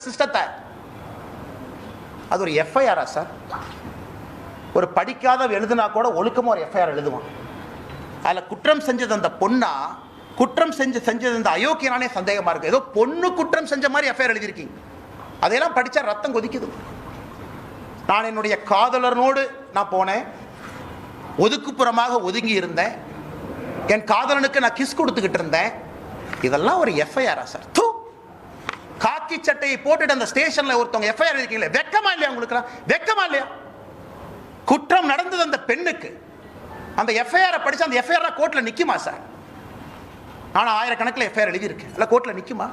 சிஸ்டத்தை அது ஒரு எஃப்ஐஆரா சார்? ஒரு படிக்காத எழுதுனா கூட ஒழுக்கமாக ஒரு எஃப்ஐஆர் எழுதுவான். அதில் குற்றம் செஞ்சது அந்த பொண்ணா, குற்றம் செஞ்சது அந்த அயோக்கியனானே சந்தேகமாக இருக்குது. ஏதோ பொண்ணு குற்றம் செஞ்ச மாதிரி எஃப்ஐஆர் எழுதியிருக்கீங்க. அதையெல்லாம் படித்தா ரத்தம் கொதிக்குது. நான் என்னுடைய காதலனோடு நான் போனேன், ஒதுக்குப்புறமாக ஒதுங்கி இருந்தேன், என் காதலனுக்கு நான் கிஸ் கொடுத்துக்கிட்டு இருந்தேன். இதெல்லாம் ஒரு எஃப்ஐஆரா சார்? காக்கி சட்டையை போட்டுட்டு அந்த ஸ்டேஷன்ல ஒருத்தவங்க எஃப்ஐஆர் இருக்கீங்களே, வெக்கமா இல்லையா உங்களுக்கு? வெக்கமா இல்லையா? குற்றம் நடந்தது அந்த பெண்ணுக்கு. அந்த எஃப்ஐஆர் படிச்சு அந்த எஃப்ஐஆர் கோர்ட்ல நிக்குமா சார்? நான் ஆயிரக்கணக்கில் எஃப்ஐஆர் எழுதியிருக்கேன், இல்லை கோர்ட்ல நிக்குமா?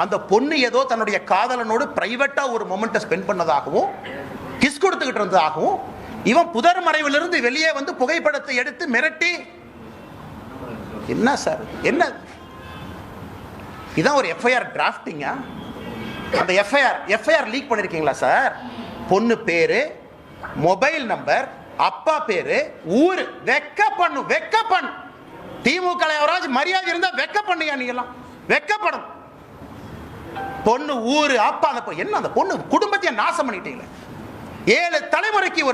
அந்த பொண்ணு ஏதோ தன்னுடைய காதலனோடு பிரைவேட்டா ஒரு மொமெண்ட்டை ஸ்பெண்ட் பண்ணதாகவும் கிஸ் கொடுத்துக்கிட்டு இருந்ததாகவும் இவன் புதர் மறைவிலிருந்து வெளியே வந்து புகைப்படத்தை எடுத்து மிரட்டி, என்ன சார் என்ன இதான் ஒரு எஃப்ஐஆர் டிராஃப்டிங்கா? அந்த எஃப்ஐஆர் லீக் பண்ணிருக்கீங்களா சார்? பொண்ணு பேரு, மொபைல் நம்பர், அப்பா பேரு, ஊரு. வெக்க பண்ணு. திமுக எவராஜ் மரியாதை இருந்தா வெக்க பண்ணியா? நீங்களாம் வெக்கப்படும். பொண்ணு, ஊரு, அப்பா, அந்த என்ன அந்த பொண்ணு குடும்பத்தையே நாசம் பண்ணிட்டீங்களே. 7 தலைமுறைக்கு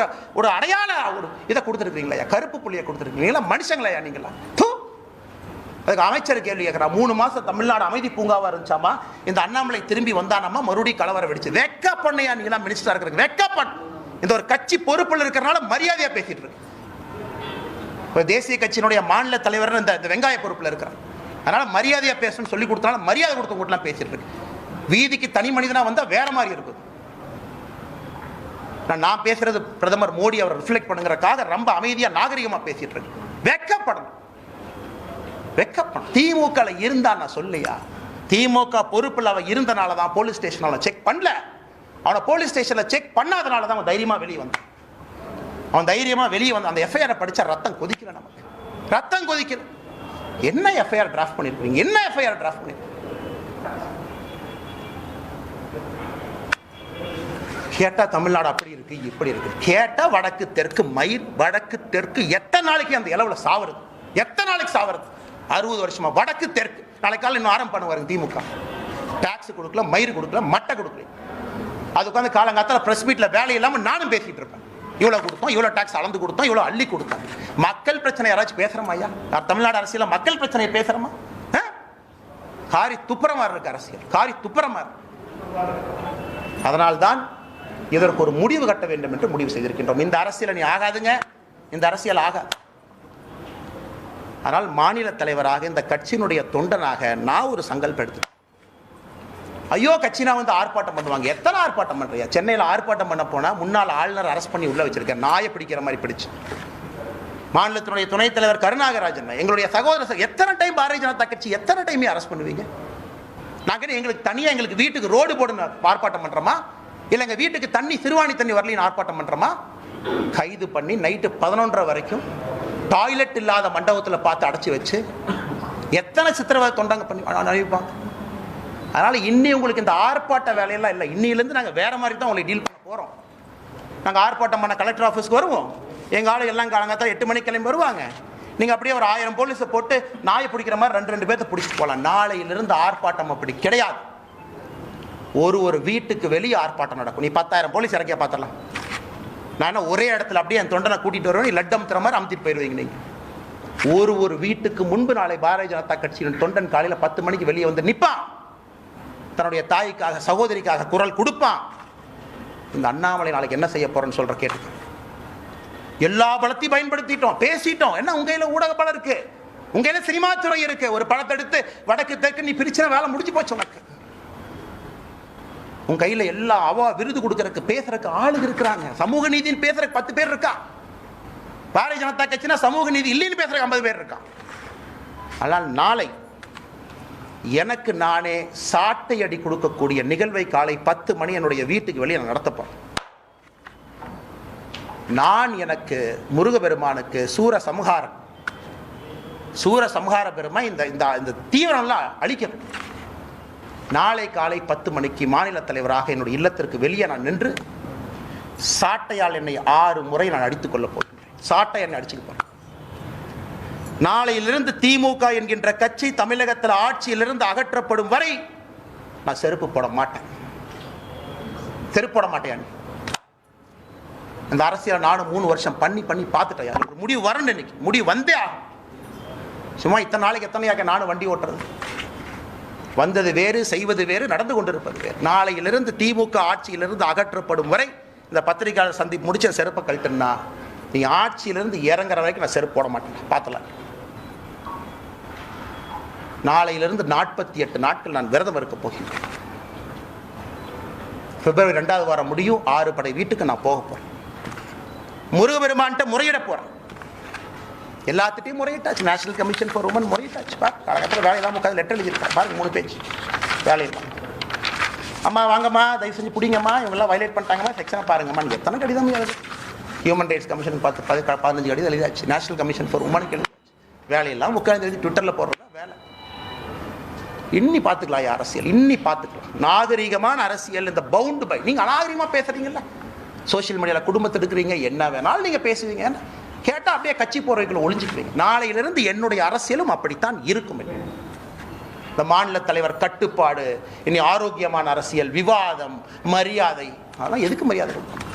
ஒரு அடையாள ஒரு இதை கொடுத்துருக்கீங்களா? கருப்பு புள்ளியை கொடுத்துருக்கீங்களா? மனுஷங்களா நீங்களா? அதுக்கு அமைச்சர் கேள்வி கேட்கிறார். 3 மாசம் தமிழ்நாடு அமைதி பூங்காவா இருந்துச்சாமா, இந்த அண்ணாமலை திரும்பி வந்தானாமா, மறுபடியும் கலவரம் வெடிச்சு. வெக்க பண்ணையா நீங்களா மினிஸ்டரா இருக்கிறீங்க? வெக்க பண்ண. இந்த ஒரு கட்சி பொறுப்பில் இருக்கிறனால மரியாதையா பேசிட்டு இருக்கு. தேசிய கட்சியினுடைய மாநில தலைவர் இந்த வெங்காய பொறுப்பில் இருக்கிறார், அதனால மரியாதையா பேசணும்னு சொல்லி கொடுத்தனால மரியாதை கொடுத்த கூட்டலாம் பேசிட்டு இருக்கு. வீதிக்கு தனி மனிதனா வந்தா வேற மாதிரி இருக்கும். நான் பேசுறது பிரதமர் மோடி அவர் ரிஃப்ளெக்ட் பண்ணுங்கிறதுக்காக ரொம்ப அமைதியா நாகரிகமா பேசிட்டு இருக்கு. வெக்கப்படணும். திமுக இருந்தா நான் சொல்லியா? திமுக பொறுப்பில் அவன் இருந்தனால தான் போலீஸ் ஸ்டேஷன் அவனை செக் பண்ணல. அவனை போலீஸ் ஸ்டேஷன்ல செக் பண்ணாதனால தான் அவன் தைரியமா வெளியே வந்தான். அவன் தைரியமா வெளியே வந்து அந்த எஃப்ஐஆர் படிச்சா ரத்தம் கொதிக்கல. நமக்கு ரத்தம் கொதிக்கல. என்ன எஃப்ஐஆர் டிராஃப்ட் பண்ணிருக்கீங்க? என்ன எஃப்ஐஆர் டிராஃப்ட் பண்ணிருக்கீங்க? கேட்டா தமிழ்நாடு அப்படி இருக்கு, இப்படி இருக்கு. கேட்டா வடக்கு தெற்கு மயிர், வடக்கு தெற்கு எத்தனை நாளைக்கு அந்த இளவுல சாவறது? எத்தனை நாளைக்கு சாவறது? 60 வருஷமா வடக்கு தெற்கு. நாளைக்கு காலையில் இன்னும் ஆரம்பம் பண்ணுவாங்க திமுக. டாக்ஸ் கொடுக்கல, மயிர் கொடுக்கல, மட்டை கொடுக்கல. அது உட்காந்து காலங்காத்தால பிரஸ் மீட்ல வேலை இல்லாம நானும் பேசிட்டு இருப்பேன். இவ்வளவு கொடுத்தோம், இவ்வளவு டாக்ஸ் அளந்து கொடுத்தோம், இவ்வளவு அள்ளி கொடுத்தோம். மக்கள் பிரச்சனை யாராச்சும் பேசுறோமா ஐயா? தமிழ்நாடு அரசியல மக்கள் பிரச்சனையை பேசுறோமா? காரி துப்புரமா இருக்கு அரசியல், காரி துப்புரமா இருக்கு. அதனால்தான் இதற்கு ஒரு முடிவு கட்ட வேண்டும் என்று முடிவு செய்திருக்கின்றோம். இந்த அரசியல் நீ ஆகாதுங்க, இந்த அரசியல் ஆகாது. ஆனால் மாநில தலைவராக இந்த கட்சியினுடைய தொண்டனாக நான் ஒரு சங்கல்பம் எடுத்து, ஐயோ கட்சினா வந்து ஆர்ப்பாட்டம் பண்ணுவாங்க. எத்தனை ஆர்ப்பாட்டம் பண்றியா? சென்னையில் ஆர்ப்பாட்டம் பண்ண போனா முன்னாள் ஆளுநர் அரெஸ்ட் பண்ணி உள்ள வச்சிருக்கேன், நாயை பிடிக்கிற மாதிரி பிடிச்சு. மாநிலத்தினுடைய துணைத் தலைவர் கருணாகராஜன், எங்களுடைய சகோதரர், எத்தனை டைம் பாரதிய ஜனதா கட்சி எத்தனை டைமே அரெஸ்ட் பண்ணுவீங்க? நாங்க எங்களுக்கு தனியா எங்களுக்கு வீட்டுக்கு ரோடு போடு ஆர்ப்பாட்டம் பண்றோமா? இல்ல எங்க வீட்டுக்கு தண்ணி சிறுவாணி தண்ணி வரலின்னு ஆர்ப்பாட்டம் பண்றோமா? கைது பண்ணி நைட்டு 11:30 வரைக்கும் டாய்லெட் இல்லாத மண்டபத்தில் பார்த்து அடைச்சி வச்சு எத்தனை சித்திரவதை தொண்டாங்க பண்ணி அனுப்பிப்பாங்க. அதனால இன்னி உங்களுக்கு இந்த ஆர்ப்பாட்ட வேலையெல்லாம் இல்லை. இன்னிலிருந்து நாங்கள் வேற மாதிரி தான் உங்களை டீல் பண்ண போறோம். நாங்கள் ஆர்ப்பாட்டம் பண்ண கலெக்டர் ஆஃபீஸ்க்கு வருவோம். எங்க ஆளு எல்லாம் காலங்காத்தான் 8 மணிக்கு கிளம்பி வருவாங்க. நீங்க அப்படியே ஒரு 1000 போலீஸை போட்டு நாயை பிடிக்கிற மாதிரி 2 பேர்த்த பிடிச்சிட்டு போகலாம். நாளையிலிருந்து ஆர்ப்பாட்டம் அப்படி கிடையாது. ஒரு வீட்டுக்கு வெளியே ஆர்ப்பாட்டம் நடக்கும். நீ 10,000 போலீஸ் இறக்கிய பார்த்தலாம். நான் ஒரே இடத்துல அப்படியே என் தொண்டனை கூட்டிட்டு வருவேன், லட்டம் தர மாதிரி அமுத்திட்டு போயிடுவீங்க. நீங்க ஒரு வீட்டுக்கு முன்பு நாளை பாரதிய ஜனதா கட்சியின் தொண்டன் காலையில் 10 மணிக்கு வெளியே வந்து நிற்பான். தன்னுடைய தாய்க்காக சகோதரிக்காக குரல் கொடுப்பான். இந்த அண்ணாமலை நாளைக்கு என்ன செய்ய போறேன்னு சொல்ற கேட்டு எல்லா பலத்தையும் பயன்படுத்திட்டோம், பேசிட்டோம். என்ன உங்க கையில ஊடக பலம் இருக்கு, உங்க கையில சினிமா துறை இருக்கு. ஒரு படத்தை எடுத்து வடக்கு தெற்கு நீ பிரிச்சுனா வேலை முடிஞ்சு போச்சு உனக்கு. உங்க கையில எல்லா விருது கொடுக்கறதுக்கு பேசுறதுக்கு ஆளுங்க இருக்கிறாங்க. சமூக நீதினு பேசுறதுக்கு 10 பேர் இருக்கா. பாரதிய ஜனதா கட்சினா சமூக நீதி இல்லைன்னு பேசுறதுக்கு 50 பேர் இருக்கா. ஆனால் நாளை எனக்கு நானே சாட்டை அடி கொடுக்கக்கூடிய நிகழ்வை காலை 10 மணி என்னுடைய வீட்டுக்கு வெளியே நான் நடத்தப்போம். நான் எனக்கு முருகபெருமானுக்கு சூர சம்ஹார பெருமா இந்த தீவிரம்லாம் அழிக்கிறது. நாளை காலை 10 மணிக்கு மாநில தலைவராக என்னுடைய இல்லத்திற்கு வெளியே நான் நின்று சாட்டையால் என்னை 6 முறை நான் அடித்துக் கொள்ள போகிறேன். சாட்டை என்னை அடிச்சுக்க போறேன். நாளையிலிருந்து திமுக என்கின்ற கட்சி தமிழகத்தில் ஆட்சியிலிருந்து அகற்றப்படும் வரை நான் செருப்பு போட மாட்டேன். செருப்பு போட மாட்டேன். இந்த அரசியலை நானும் 3 வருஷம் பண்ணி பார்த்துட்டேன். ஒரு முடிவு வரணும், இன்னைக்கு முடிவு வந்தே ஆகும். சும்மா இத்தனை நாளைக்கு எத்தனையாக நானும் வண்டி ஓட்டுறது. வந்தது வேறு, செய்வது வேறு, நடந்து கொண்டிருப்பது வேறு. நாளையிலிருந்து திமுக ஆட்சியிலிருந்து அகற்றப்படும் வரை இந்த பத்திரிகையாளர் சந்திப்பு முடிச்ச செருப்பை கழட்டுன்னா நீங்கள் ஆட்சியிலிருந்து இறங்குற வரைக்கும் நான் செருப்பு போட மாட்டேன். பார்த்துலாம். நாளையிலிருந்து 48 நாட்கள் நான் விரதம் இருக்க போகின்றேன். பிப்ரவரி 2வது வாரம் முடியும். 6 படை வீட்டுக்கு நான் போக போறேன். முருகபெருமான்கிட்ட முறையிட போறேன். எல்லாத்திட்டையும் முறையிட்டாச்சு. நேஷனல் கமிஷன் ஃபார் உமன் முறையிட்டாச்சு. கழகத்தில் வேலையெல்லாம் உட்காந்து லெட்டர் எழுதியிருக்கேன். பாருங்க 3 பேஜ் வேலையெல்லாம். அம்மா வாங்கம்மா, தயவு செஞ்சு பிடிங்கம்மா, இவங்கெல்லாம் வயலேட் பண்ணிட்டாங்கம்மா, செக்ஷனை பாருங்கம்மா. எத்தனை கடிதம் எழுது? ஹியூமன் ரைட்ஸ் கமிஷன் 15 கடிதம் எழுதியாச்சு. நேஷனல் கமிஷன் ஃபார் உமனுக்கு எழுதியாச்சு. வேலையெல்லாம் உட்காந்து எழுதி ட்விட்டரில் போடுறதா வேலை. இன்னி பார்த்துக்கலாம் அரசியல், இன்னி பார்த்துக்கலாம். நாகரிகமான அரசியல். இந்த பவுண்டு பை நீங்கள் அநாகரிகமாக பேசுறீங்கல்ல, சோசியல் மீடியாவில் குடும்பத்தை எடுக்கிறீங்க, என்ன வேணாலும் நீங்கள் பேசுவீங்க. கேட்டால் அப்படியே கட்சி போறவைக்குள்ள ஒளிஞ்சுக்குவீங்க. நாளையிலிருந்து என்னுடைய அரசியலும் அப்படித்தான் இருக்கும். இந்த மாநில தலைவர் கட்டுப்பாடு, இனி ஆரோக்கியமான அரசியல், விவாதம், மரியாதை, அதெல்லாம் எதுக்கு மரியாதை கொடுக்கணும்?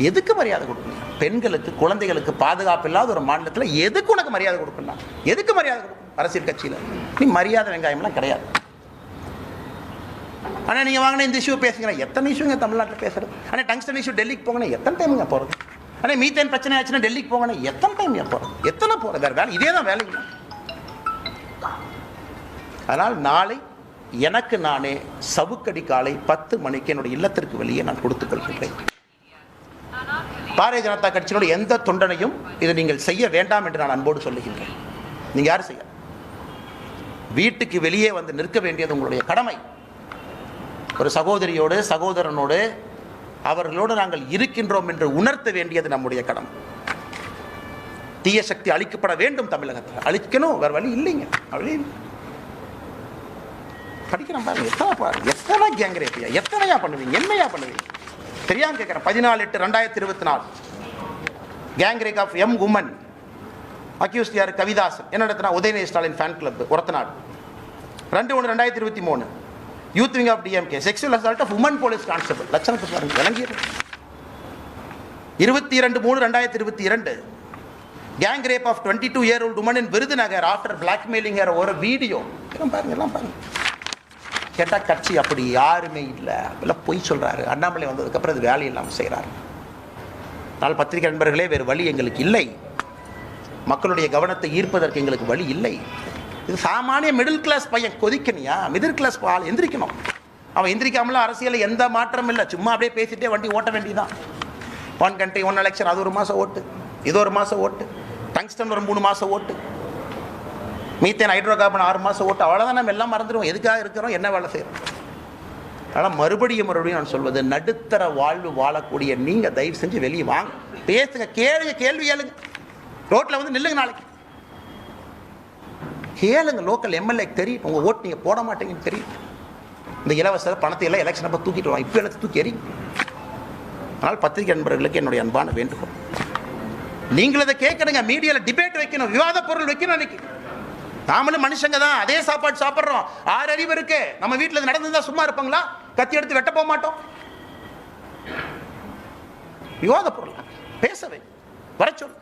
எதுக்கு மரியாதை கொடுக்கணும்? பெண்களுக்கு, குழந்தைகளுக்கு பாதுகாப்பு இல்லாத ஒரு மாநிலத்தில் எதுக்கு உனக்கு மரியாதை கொடுக்கணும்? எதுக்கு மரியாதை கொடுக்கணும்? அரசியல் கட்சியில் நீ மரியாதை வெங்காயம்லாம் கிடையாது. ஆனால் நீங்கள் வாங்கின இந்த இஷ்யூ பேசுங்களா? எத்தனை இஷ்யூங்க தமிழ்நாட்டில் பேசுறது? ஆனால் டங்ஸ்டன் இஷ்யூ டெல்லிக்கு போங்கன்னா எத்தனை டைமுங்க போகிறது? ஆனால் மீத்தேன் பிரச்சனை ஆச்சுன்னா டெல்லிக்கு போங்கன்னா எத்தனை டைம் போகிறது? எத்தனை போகிறது? வேறு வேலை இதே தான் வேலைங்க. அதனால் நாளை எனக்கு நானே சவுக்கடி காலை 10 மணிக்கு என்னுடைய இல்லத்திற்கு வெளியே நான் கொடுத்துக் கொள்கின்றேன். பாரதிய ஜனதா கட்சியினுடைய எந்த தொண்டனையும் இதை நீங்கள் செய்ய வேண்டாம் என்று நான் அன்போடு சொல்லுகின்றேன். நீங்கள் யாரும் செய்ய, வீட்டுக்கு வெளியே வந்து நிற்க வேண்டியது உங்களுடைய கடமை. ஒரு சகோதரியோடு, சகோதரனோடு, அவர்களோடு நாங்கள் இருக்கின்றோம் என்று உணர்த்த வேண்டியது நம்முடைய கடமை. தீய சக்தி அழிக்கப்பட வேண்டும். தமிழகத்தில் அழிக்கணும், வேறு வழி இல்லைங்க. வழி படிக்கிறேன் பாருங்க. எத்தனை கேங் ரேப்பியா, எத்தனையா பண்ணுவீங்க, என்னையா பண்ணுவீங்க தெரியாம கேட்குறேன். 14/8/2024 gang rape of em woman accused யார்? கவிதாசன். என்ன நடத்தினா? Udhayanidhi Stalin fan club Orathanadu. 2/1/2023 youth wing of DMK sexual assault of woman police constable. லட்சணத்துக்கு பாருங்க, விளங்கியது. 22/3/2022 gang rape of 22-year-old woman in Virudhunagar after blackmailing ஒரு வீடியோ. பாருங்க, எல்லாம் பாருங்க. கேட்டால் கட்சி அப்படி யாருமே இல்லை, அப்படிலாம் பொய் சொல்கிறாரு. அண்ணாமலை வந்ததுக்கப்புறம் அது வேலை இல்லாமல் செய்கிறாரு. அதனால் பத்திரிகை நண்பர்களே, வேறு வழி எங்களுக்கு இல்லை. மக்களுடைய கவனத்தை ஈர்ப்பதற்கு எங்களுக்கு வழி இல்லை. இது சாமானிய மிடில் கிளாஸ் பையன் கொதிக்கணியா? மிடில் கிளாஸ் ஆள் எந்திரிக்கணும். அவன் எந்திரிக்காமலாம் அரசியலில் எந்த மாற்றமும் இல்லை. சும்மா அப்படியே பேசிட்டே வண்டி ஓட்ட வேண்டியதான். 1 country 1 election, அது 1 மாதம் ஓட்டு, இது 1 மாதம் ஓட்டு, டங்ஸ்டன் ஒரு 3 மாதம் ஓட்டு, மீத்தேன் ஹைட்ரோ கார்பன் 6 மாதம் ஓட்டு. அவ்வளோதான். நம்ம எல்லாம் மறந்துடுவோம் எதுக்காக இருக்கிறோம், என்ன வேலை செய்கிறோம். அதனால் மறுபடியும் நான் சொல்வது, நடுத்தர வாழ்வு வாழக்கூடிய நீங்கள் தயவு செஞ்சு வெளியே வாங்க, பேசுங்க, கேள்வி கேளுங்க. ரோட்டில் வந்து நில்லுங்க, நாளைக்கு கேளுங்க. லோக்கல் எம்எல்ஏக்கு தெரியும் உங்கள் ஓட்டு நீங்கள் போட மாட்டீங்கன்னு தெரியும். இந்த இலவச பணத்தை எல்லாம் எலெக்ஷன் அப்போ தூக்கிட்டு வாங்க, இப்போ எடுத்து தூக்கி எறிங்க. அதனால் பத்திரிகை நண்பர்களுக்கு என்னுடைய அன்பான வேண்டுகோள், நீங்கள் அதை கேட்கணுங்க. மீடியாவில் டிபேட் வைக்கணும், விவாத பொருள் வைக்கணும். அன்னைக்கு நாமளும் மனுஷங்க தான், அதே சாப்பாடு சாப்பிட்றோம். 6 அறிவு இருக்கு. நம்ம வீட்டில் நடந்துதான் சும்மா இருப்பாங்களா? கத்தி எடுத்து வெட்ட போக மாட்டோம். விவாத பொருள் பேசவே வர சொல்லு.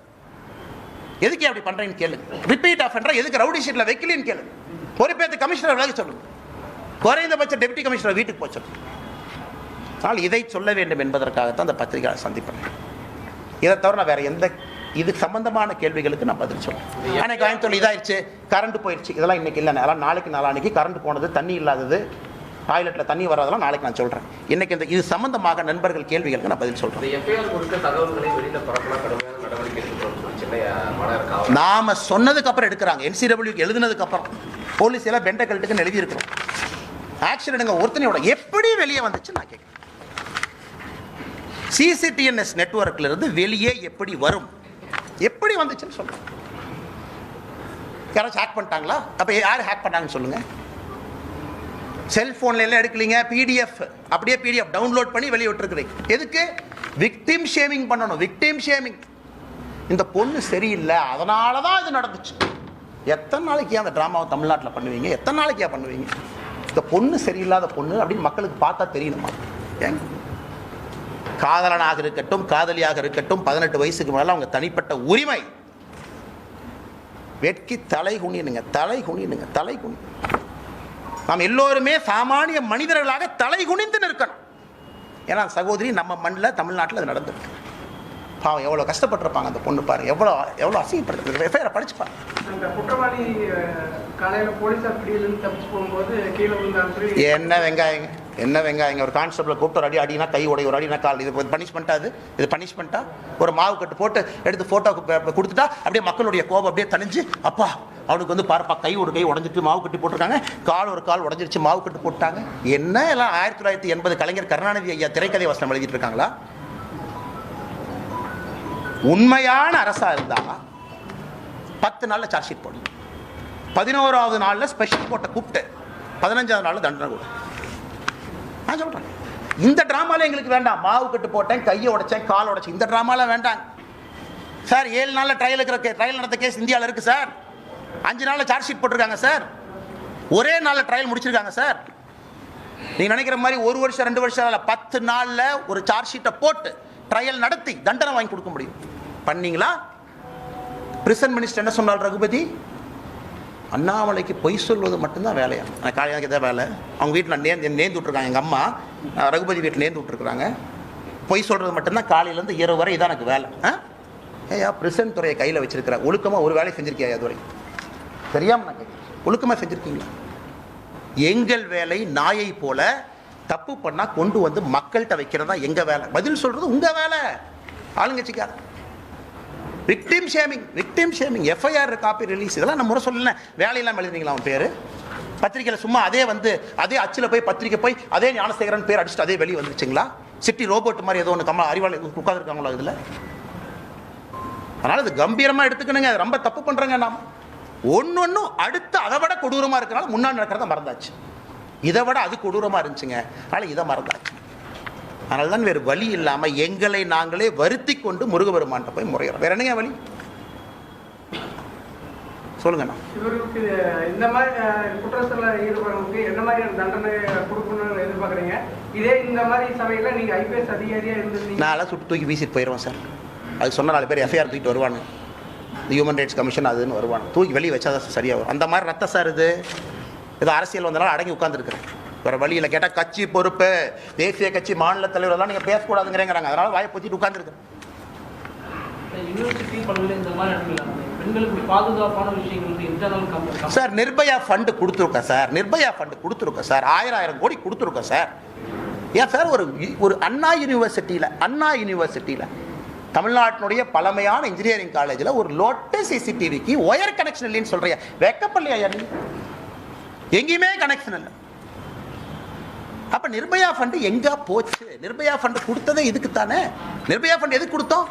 எதுக்கு அப்படி பண்றீங்கன்னு கேளு. ரிப்பீட் ஆஃபெண்டர் எதுக்கு ரவுடி ஷீட்ல வைக்கலன்னு கேளு. பொறுப்பேற்று கமிஷனர் விலக சொல்லுங்க. குறைந்தபட்ச டெப்டி கமிஷனர் வீட்டுக்கு போக சொல்லுங்க. ஆனால் இதை சொல்ல வேண்டும் என்பதற்காகத்தான் அந்த பத்திரிகையாளர் சந்திப்பேன். இதை தவிர நான் வேற எந்த இது சம்பந்தமான கேள்விகளுக்கு நான் பதில் சொல்றேன். ஆனால் கோயம்புத்தூர் இதாயிருச்சு, கரண்ட் போயிடுச்சு, இதெல்லாம் இன்னைக்கு இல்லை. அதெல்லாம் நாளைக்கு நாளான்னைக்கு கரண்ட் போனது, தண்ணி இல்லாதது, டாய்லெட்டில் தண்ணி வராதெல்லாம் நாளைக்கு நான் சொல்கிறேன். இன்னைக்கு இந்த இது சம்பந்தமாக நண்பர்கள் கேள்விகளுக்கு நான் பதில் சொல்கிறேன். நாம சொன்னதுக்கு அப்புறம் எடுக்கிறாங்க. NCWக்கு எழுதுனதுக்கு அப்புறம் போலீஸ் எல்லாம் பெண்டை கழட்டுக்கு எழுதி இருக்கிறோம். ஆக்ஷன் எடுங்க. ஒருத்தனையோட எப்படி வெளியே வந்துச்சு நான் கேட்குறேன். CCTNS நெட்வொர்க்ல இருந்து வெளியே எப்படி வரும், எப்படி வந்துச்சுன்னு சொல்லுங்க. யாராச்சும் ஹேக் பண்ணிட்டாங்களா? அப்போ யார் ஹேக் பண்ணாங்கன்னு சொல்லுங்க. செல்போன்ல எல்லாம் எடுக்கலீங்க, PDF அப்படியே PDF டவுன்லோட் பண்ணி வெளியே விட்டுருக்குறீங்க. எதுக்கு? விக்டிம் ஷேமிங் பண்ணணும். Victim shaming. இந்த பொண்ணு சரியில்லை, அதனால தான் இது நடந்துச்சு. எத்தனை நாளைக்கு அந்த ட்ராமாவை தமிழ்நாட்டில் பண்ணுவீங்க? எத்தனை நாளைக்கு பண்ணுவீங்க? இந்த பொண்ணு சரியில்லாத பொண்ணு அப்படின்னு மக்களுக்கு பார்த்தா தெரியணுமா? ஏங்க காதலனாக இருக்கட்டும் காதலியாக இருக்கட்டும் 18 வயசுக்கு மேல அவங்க தனிப்பட்ட உரிமை. வெட்கி தலை குனியனுங்க, தலை குனியனுங்க, தலை குனி. நாம் எல்லோருமே சாமானிய மனிதர்களாக தலை குனிந்து நிற்கணும். ஏன்னா சகோதரி நம்ம மண்ணில் தமிழ்நாட்டில் அது நடந்திருக்கு. பாவம் எவ்வளோ கஷ்டப்பட்டிருப்பாங்க அந்த பொண்ணு, பாருங்க எவ்வளோ எவ்வளோ அசிங்கப்படுறது. எஃப்ஐஆரை படிச்சுப்பாங்க. அந்த குற்றவாளி காலையில் போலீஸார் பிடியிலிருந்து தப்பிச்சு போகும்போது கீழே விழுந்தாரு. என்ன வெங்காயங்க, என்ன வெங்காயங்க. ஒரு கான்ஸ்டபிளை கூப்பிட்டு ஒரு அடி அடினா கை உடைய, ஒரு அடினா கால். இது பனிஷ்மெண்ட்டா? இது பனிஷ்மெண்ட்டா? ஒரு மாவு கட்டு போட்டு எடுத்து ஃபோட்டோ கொடுத்துட்டா அப்படியே மக்களுடைய கோபம் அப்படியே தணிஞ்சு, அப்பா அவனுக்கு வந்து பார்ப்பா கை ஒரு கை உடஞ்சிட்டு மாவு கட்டி போட்டிருக்காங்க, கால் ஒரு கால் உடஞ்சிருச்சு மாவு கட்டு போட்டாங்க. என்ன எல்லாம் 1980 கலைஞர் கருணாநிதி ஐயா திரைக்கதை வசனம் எழுதிட்டு இருக்காங்களா? உண்மையான அரசா இருந்தா 10 நாள்ல சார்ஜ் ஷீட் போடும், 11வது நாள்ல ஸ்பெஷல் கோர்ட்டை கூப்பிட்டு 15வது நாள்ல தண்டனை கூட. நான் சொல்றேன், இந்த டிராமால எங்களுக்கு வேண்டாம். மாவு கட்டு போட்டேன், கையை உடைச்சேன், கால் உடைச்சேன், இந்த டிராமால வேண்டாம் சார். 7 நாள்ல ட்ரையல் நடந்த கேஸ் இந்தியாவில் இருக்கு சார். 5 நாள்ல சார்ஜ் ஷீட் போட்டிருக்காங்க சார். ஒரே நாள்ல ட்ரையல் முடிச்சிருக்காங்க சார். நீங்க நினைக்கிற மாதிரி 1 வருஷம் 2 வருஷம் 10 நாள்ல ஒரு சார்ஜ் ஷீட்டை போட்டு ட்ரையல் நடத்தி தண்டனை வாங்கி கொடுக்க முடியும். பண்ணீங்களா? பிரிசன் மினிஸ்டர் என்ன சொன்னார் ரகுபதி? அண்ணாமலைக்கு பொய் சொல்வது மட்டும்தான் வேலையா? காலையாக தான் வேலை. அவங்க வீட்டில் நேர்ந்து விட்டுருக்காங்க. எங்கள் அம்மா ரகுபதி வீட்டில் நேர்ந்து விட்டுருக்குறாங்க. பொய் சொல்கிறது மட்டும்தான் காலையிலேருந்து இரவு வரை இதான் எனக்கு வேலை. ஏயா பிரிசன் துறையை கையில் வச்சிருக்கிற, ஒழுக்கமாக ஒரு வேலை செஞ்சிருக்கியா? அதுவரை தெரியாமல் நான் கேட்குறேன், ஒழுக்கமாக செஞ்சுருக்கீங்களா? எங்கள் வேலை நாயை போல தப்பு பண்ணால் கொண்டு வந்து மக்கள்கிட்ட வைக்கிறதா எங்கள் வேலை. பதில் சொல்கிறது உங்கள் வேலை. ஆளுங்கட்சிக்கார victim shaming, FIR copy release, இதெல்லாம் நம்ம முறை சொல்லல. வேலையெல்லாம் எழுதுனீங்களா அவன் பேர் பத்திரிகையில்? சும்மா அதே அதே அச்சில் போய் பத்திரிக்கை போய் அதே ஞானசேகரன் பேர் அடிச்சுட்டு அதே வெளியே வந்துருச்சுங்களா? சிட்டி ரோபோட் மாதிரி ஏதோ ஒன்று அறிவாளி உட்காந்துருக்காங்களா இதில்? அதனால் இது கம்பீரமாக எடுத்துக்கணுங்க. அது ரொம்ப தப்பு பண்ணுறேங்க. நாம் ஒன்னொன்னும் அடுத்து அதை விட கொடூரமாக இருக்கிறனால முன்னாடி நடக்கிறத மறந்தாச்சு. இதை விட அது கொடூரமாக இருந்துச்சுங்க, அதனால் இதை மறந்தாச்சு. அதனால தான் வேறு வழி இல்லாமல் எங்களை நாங்களே வருத்தி கொண்டு முருகபெருமான்கிட்ட போய் முறையிறோம். வேற என்னங்க வழி சொல்லுங்கண்ணா? இவருக்கு இந்த மாதிரி குற்றத்தில் ஈடுபடுறவங்களுக்கு என்ன மாதிரியான தண்டனை கொடுக்கணும்னு எதிர்பார்க்குறீங்க? இதே இந்த மாதிரி சபையில் நீங்கள் ஐபிஎஸ் அதிகாரியாக இருந்திருந்தீங்க, நான் சுட்டு தூக்கி வீசிட்டு போயிடுவேன் சார். அது சொன்ன 4 பேர் எஃப்ஐஆர் தூக்கிட்டு வருவாங்க. ஹியூமன் ரைட்ஸ் கமிஷன் அதுன்னு வருவாங்க, தூக்கி வெளியே வச்சா தான் சரியாக வரும். அந்த மாதிரி ரத்த சார் இது அரசியல் வந்தாலும் அடங்கி உட்காந்துருக்குறேன். வேறு வழியில் கேட்டால் கட்சி பொறுப்பு, தேசிய கட்சி மாநில தலைவரெல்லாம் நீங்கள் பேசக்கூடாதுங்கிறாங்க. அதனால் வாயை பொத்திட்டு உட்காந்துருக்குறேன். சார் நிர்பயா ஃபண்டு கொடுத்துருக்கேன் சார், நிர்பயா ஃபண்டு கொடுத்துருக்கேன் சார், 1000 கோடி கொடுத்துருக்கேன் சார். ஏன் சார் ஒரு அண்ணா யூனிவர்சிட்டியில் தமிழ்நாட்டினுடைய பழமையான இன்ஜினியரிங் காலேஜில் ஒரு லோட்டு சிசிடிவிக்கு ஒயர் கனெக்ஷன் இல்லைன்னு சொல்றியா? வெக்கப்படலையா? எங்கேயுமே கனெக்ஷன் இல்லை. அப்ப நிர்பயா ஃபண்ட் எங்க போச்சு? நிர்பயா ஃபண்ட் கொடுத்ததே இதுக்கு தானே. நிர்பயா ஃபண்ட் எதுக்கு கொடுத்தோம்?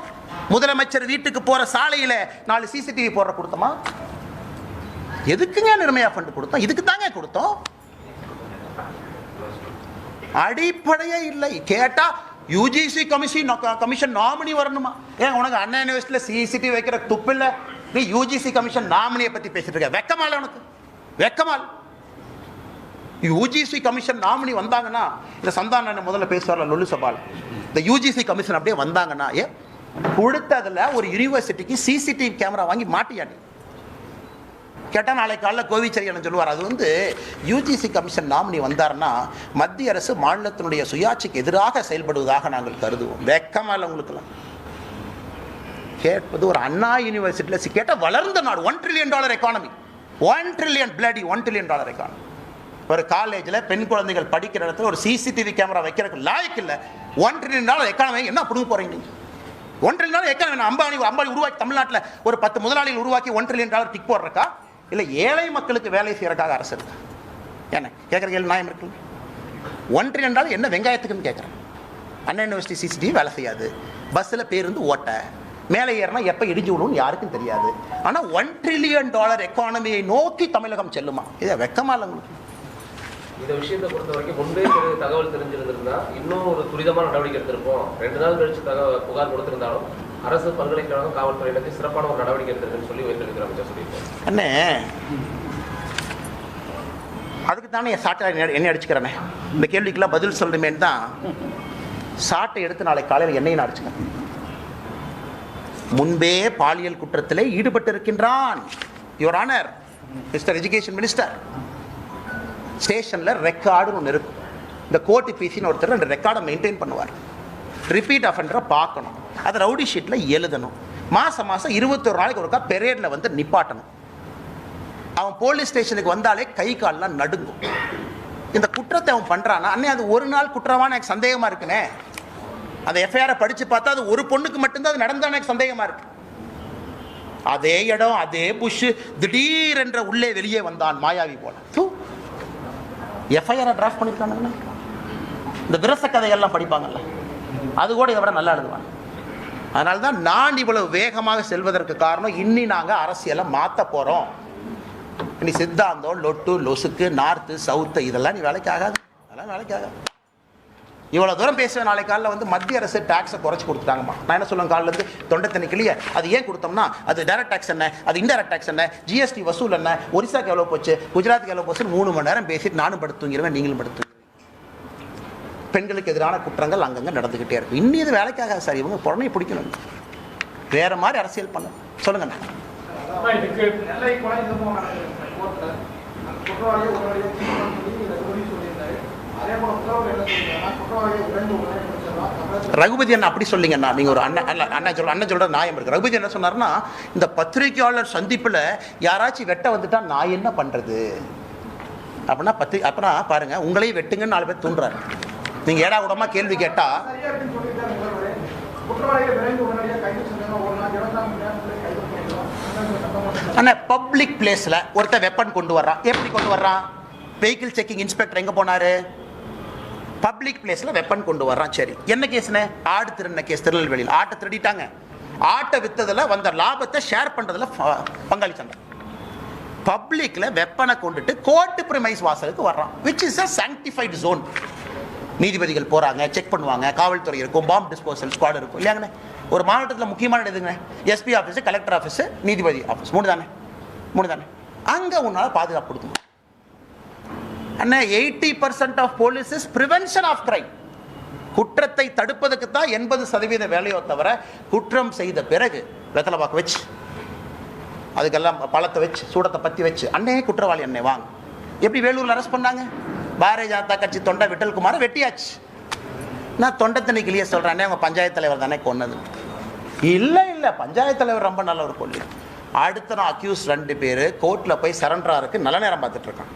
முதலமைச்சர் வீட்டுக்கு போற சாலையில 4 சிசிடிவி போடுற கொடுத்தோமா? எதுக்குங்க நிர்பயா ஃபண்ட் கொடுத்தோம்? இதுக்கு தாங்க கொடுத்தோம். அடிப்படையே இல்லை. கேட்டா யூஜிசி கமிஷன் நாமினி வரணுமா? ஏன் உனக்கு அண்ணா யூனிவர்சிட்டியில சிசிடிவி வைக்கிற துப்பு இல்லை? நீ யூஜிசி கமிஷன் நாமினியை பத்தி பேசிட்டு இருக்க? வெக்கமால உனக்கு? வெக்கமால். யூஜிசி கமிஷன் நாமினி வந்தாங்கன்னா, இந்த சந்தான முதல்ல பேசுவார்ல லொல்லு சபால், இந்த யூஜிசி கமிஷன் அப்படியே வந்தாங்கன்னா, கொடுத்ததுல ஒரு யூனிவர்சிட்டிக்கு சிசிடிவி கேமரா வாங்கி மாட்டியாடி கேட்டால் நாளைக்கு காலையில் கோவிச்சரியன் சொல்லுவார். அது யூஜிசி கமிஷன் நாமினி வந்தார்னா மத்திய அரசு மாநிலத்தினுடைய சுயாட்சிக்கு எதிராக செயல்படுவதாக நாங்கள் கருதுவோம். வெக்கமாக உங்களுக்குலாம் கேட்பது. ஒரு அண்ணா யூனிவர்சிட்டியில் கேட்டால் வளர்ந்த நாடு, $1 trillion எக்கானமி, $1 trillion எக்கானமி. ஒரு காலேஜில் பெண் குழந்தைகள் படிக்கிற இடத்துல ஒரு சிசிடிவி கேமரா வைக்கிறதுக்கு லாய்க்கு இல்லை. $1 trillion எக்கானமி என்ன பிடுங்க போறீங்க? $1 trillion எக்கானமி அம்பானி உருவாக்கி தமிழ்நாட்டில் ஒரு 10 முதலாளிகள் உருவாக்கி $1 trillion டிக் போடுறக்கா? இல்லை ஏழை மக்களுக்கு வேலை செய்யறதுக்காக அரசு இருக்கா? என்ன கேட்குற கேள்வி நியாயம் இருக்கு? $1 trillion என்ன வெங்காயத்துக்குன்னு கேட்குறேன். அண்ணா யூனிவர்சிட்டி சிசிடிவி வேலை செய்யாது, பஸ்ஸில் பேருந்து ஓட்ட, மேலே ஏறினா எப்போ இடிஞ்சு விடுன்னு யாருக்கும் தெரியாது. ஆனால் $1 trillion எக்கானமியை நோக்கி தமிழகம் செல்லுமா? இதை வெக்கமா இல்லை உங்களுக்கு? இந்த விஷயத்தை பொறுத்த வரைக்கும் முன்பே தகவல் தெரிஞ்சிருந்திருந்தா இன்னும் ஒரு துரிதமான நடவடிக்கை எடுத்திருப்போம். 2 நாள் கழிச்சு புகார் கொடுத்திருந்தாலும் அரசு பல்கலைக்கழகம் காவல்துறையினருக்கு சிறப்பான ஒரு நடவடிக்கை எடுத்திருக்குன்னு சொல்லி உயர்நீதிமன்ற அமைச்சர் சொல்லியிருக்காங்க. அண்ணே அதுக்கு தானே என் சாட்டை எண்ணெய் அடிச்சுக்கிறேனே. இந்த கேள்விக்கெல்லாம் பதில் சொல்லுமேன்னு தான் சாட்டை எடுத்து நாளை காலையில் எண்ணெயை நான் அடிச்சுக்கிறேன். முன்பே பாலியல் குற்றத்திலே ஈடுபட்டு இருக்கின்றான். Your honour mister education minister, ஸ்டேஷனில் ரெக்கார்டுன்னு ஒன்று இருக்கும். இந்த கோர்ட்டு பிசின்னு ஒருத்தர் அந்த ரெக்கார்டை மெயின்டைன் பண்ணுவார். ரிப்பீட் அஃபெண்டரை பார்க்கணும், அதை ரவுடி ஷீட்டில் எழுதணும். மாதம் 21 நாளைக்கு ஒருக்கா பெரேடில் வந்து நிப்பாட்டணும். அவன் போலீஸ் ஸ்டேஷனுக்கு வந்தாலே கை கால்லாம் நடுங்கும். இந்த குற்றத்தை அவன் பண்ணுறான்னா அண்ணே அது ஒரு நாள் குற்றமான எனக்கு சந்தேகமாக இருக்குனே. அந்த எஃப்ஐஆரை படித்து பார்த்தா அது ஒரு பொண்ணுக்கு மட்டும்தான் அது நடந்தால் எனக்கு சந்தேகமாக இருக்கு. அதே இடம் அதே புஷ் திடீரென்ற உள்ளே வெளியே வந்தான் மாயாவி போல. எஃப்ஐஆரை டிராஃப்ட் பண்ணியிருக்கானுங்க. இந்த விரச கதைகள்லாம் படிப்பாங்கல்ல, அது கூட இதை விட நல்லா எழுதுவாங்க. அதனால தான் நான் இவ்வளவு வேகமாக செல்வதற்கு காரணம், இன்னி நாங்கள் அரசியலை மாற்ற போகிறோம். நீ சித்தாந்தம் லொட்டு லொசுக்கு நார்த்து சவுத்து இதெல்லாம் நீ வேலைக்கு ஆகாது, அதெல்லாம் வேலைக்கு ஆகாது. இவ்வளோ தூரம் பேசுவேன். நாளை காலையில் வந்து மத்திய அரசு டாக்ஸை குறைச்சி கொடுத்துட்டாங்கம்மா. நான் என்ன சொல்லுவேன், காலிலேருந்து தொண்டை தண்ணி கிளிய அது ஏன் கொடுத்தோம்னா அது டைரக்ட் டாக்ஸ் என்ன, அது இன்டைரக்ட் டாக்ஸ் என்ன, ஜிஎஸ்டி வசூல் என்ன, ஒரிசாக்கு எவ்வளோ போச்சு, குஜராத்துக்கு எவ்வளோ போச்சு, 3 மணி நேரம் பேசிட்டு நானும் படுத்துங்கிருவேன், நீங்களும் படுத்து. பெண்களுக்கு எதிரான குற்றங்கள் அங்கங்கே நடந்துக்கிட்டே இருக்கும். இன்னும் இது வேலைக்காக சார், இவங்க புறணை பிடிக்கணும், வேற மாதிரி அரசியல் பண்ண சொல்லுங்கண்ணா. ரகுபதி அண்ணா அப்படி சொல்லிங்கண்ணா. நீங்க ஒரு அண்ணன் சொல்ற நியாயம் இருக்கு. ரகுபதி என்ன சொன்னார்னா, இந்த பத்திரிகையாளர் சந்திப்புல யாராச்சும் வெட்ட வந்துட்டா நான் என்ன பண்றது அப்படின்னா அப்பனா பாருங்க, உங்களையும் வெட்டுங்கன்னு 4 பேர் தூண்டுறாரு. நீங்க ஏடா கூடமா கேள்வி கேட்டா அண்ணா பப்ளிக் பிளேஸ்ல ஒருத்தர் வெப்பன் கொண்டு வர்றான். எப்படி கொண்டு வர்றான்? வெஹிக்கிள் செக்கிங் இன்ஸ்பெக்டர் எங்க போனாரு? பப்ளிக் பிளேஸ்ல வெப்பன் கொண்டு வர்றான். சரி, என்ன கேஸ்னு? ஆடு திருடின கேஸ். திருநெல்வேலியில் ஆட்டை திருடிட்டாங்க. ஆட்டை வித்ததுல வந்த லாபத்தை ஷேர் பண்றதுல பங்காளி சண்டை. பப்ளிக்ல வெப்பனை கொண்டுட்டு கோர்ட்டு பிரிமைஸ் வாசலுக்கு வர்றான், which is a sanctified zone. நீதிபதிகள் போறாங்க, செக் பண்ணுவாங்க, காவல்துறை இருக்கும், பாம்பு டிஸ்போசல் ஸ்குவாட் இருக்கும் இல்லையாங்கண்ணே. ஒரு மாவட்டத்தில் முக்கியமான எதுங்க? எஸ்பி ஆஃபீஸ், கலெக்டர் ஆஃபீஸ், நீதிபதி ஆஃபீஸ், 3 தானே. அங்கே உன்னால பாதுகாப்பு கொடுக்கணும் அண்ணா. 80% of police is prevention of crime. குற்றத்தை தடுப்பதற்கு தான் 80% வேலையோ தவிர, குற்றம் செய்த பிறகு வெத்தலை பாக்கு வச்சு அதுக்கெல்லாம் பழத்தை வச்சு சூடத்தை பற்றி வச்சு அண்ணே குற்றவாளி அண்ணே வாங்க. எப்படி வேலூரில் அரெஸ்ட் பண்ணாங்க? பாரதிய ஜனதா கட்சி தொண்டை விட்டல்குமாரை வெட்டியாச்சு. நான் தொண்டை தண்ணி கிளிய சொல்கிறேன், அவங்க பஞ்சாயத்து தலைவர் தானே கொன்னது. இல்லை பஞ்சாயத்து தலைவர் ரொம்ப நல்ல ஒரு கொள்ளி. அடுத்த நான் அக்யூஸ் 2 பேர் கோர்ட்டில் போய் சரண்டராருக்கு நல்ல நேரம் பார்த்துட்டு இருக்கான்.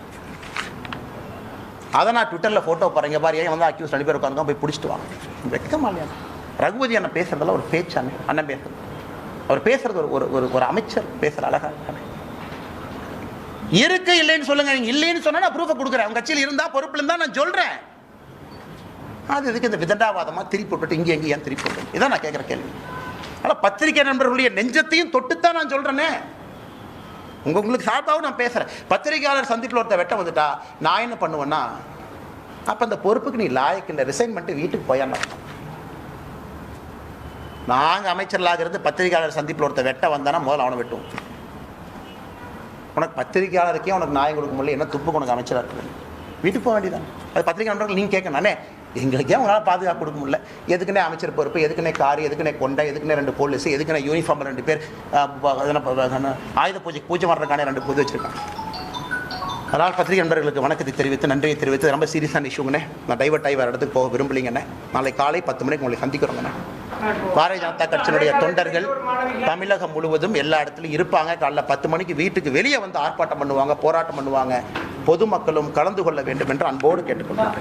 அதை நான் ட்விட்டரில் ஃபோட்டோ பாருங்க பாரு, ஏன் வந்து அக்யூஸ் 2 பேர் உட்காந்து போய் பிடிச்சிட்டு வாங்க. வெக்கமா இல்லையா? ரகுபதி அண்ணன் பேசுறதெல்லாம் ஒரு பேச்சானே. அண்ணன் பேசுறது, அவர் பேசுறது ஒரு அமைச்சர் பேசுற அழகா இருக்கு. இல்லைன்னு சொல்லுங்க, நீங்க இல்லைன்னு சொன்னா நான் ப்ரூஃபை கொடுக்குறேன். உங்க கட்சியில் இருந்தா பொறுப்புல இருந்தா நான் சொல்றேன். அது இதுக்கு இந்த விதண்டாவாதமா திருப்பி போட்டு இங்கே எங்கே ஏன் திருப்பி போட்டு, இதான் நான் கேட்குற கேள்வி. ஆனால் பத்திரிகை நண்பர்களுடைய நெஞ்சத்தையும் தொட்டுத்தான் நான் சொல்றேனே. உங்களுக்கு சார்பாகவும் நான் பேசுறேன். பத்திரிகையாளர் சந்திப்பில் ஒருத்த வெட்ட வந்துட்டா நான் என்ன பண்ணுவேன்னா, அப்ப அந்த பொறுப்புக்கு நீ லாயக்கு இல்லை, ரிசைன் பண்ணிட்டு வீட்டுக்கு போயான்னு. நாங்கள் அமைச்சர்களாக இருந்து பத்திரிகையாளர் சந்திப்பில் ஒருத்த வெட்ட வந்தானா முதல்ல அவனை வெட்டுவோம். உனக்கு பத்திரிகையாளருக்கே உனக்கு நியாயம் கொடுக்க முடியல, என்ன துப்புக்கு உனக்கு அமைச்சராக இருக்குது, வீட்டுக்கு போக வேண்டியதான். அது பத்திரிகை நண்பர்கள் நீங்கள் கேட்கணும், நானே எங்களுக்கே உங்களால் பாதுகாப்பு கொடுக்க முடியல, எதுக்குன்னே அமைச்சர் பொறுப்பு, எதுக்குன்னே காரு, எதுக்குன்னே கொண்டை, எதுக்குன்னே 2 போலீஸ், எதுக்குன்னே யூனிஃபார்ம் 2 பேர், ஆயுத பூஜை வர்றதுக்கான 2 பூஜை வச்சுருக்காங்க. அதனால் பத்திரிகை நண்பர்களுக்கு வணக்கத்தை தெரிவித்து நன்றியை தெரிவித்து, ரொம்ப சீரியஸான இஷ்யூங்கண்ணே. நான் டைவர்ட் ஆகி வேறு இடத்துக்கு போக விரும்பலிங்கண்ணே. நாளை காலை 10 மணிக்கு உங்களை சந்திக்கிறோங்கண்ணே. பாரதிய ஜனதா கட்சியினுடைய தொண்டர்கள் தமிழகம் முழுவதும் எல்லா இடத்துலையும் இருப்பாங்க. காலைல 10 மணிக்கு வீட்டுக்கு வெளியே வந்து ஆர்ப்பாட்டம் பண்ணுவாங்க, போராட்டம் பண்ணுவாங்க. பொதுமக்களும் கலந்து கொள்ள வேண்டும் என்று அன்போடு கேட்டுக்கொள்கிறேன்.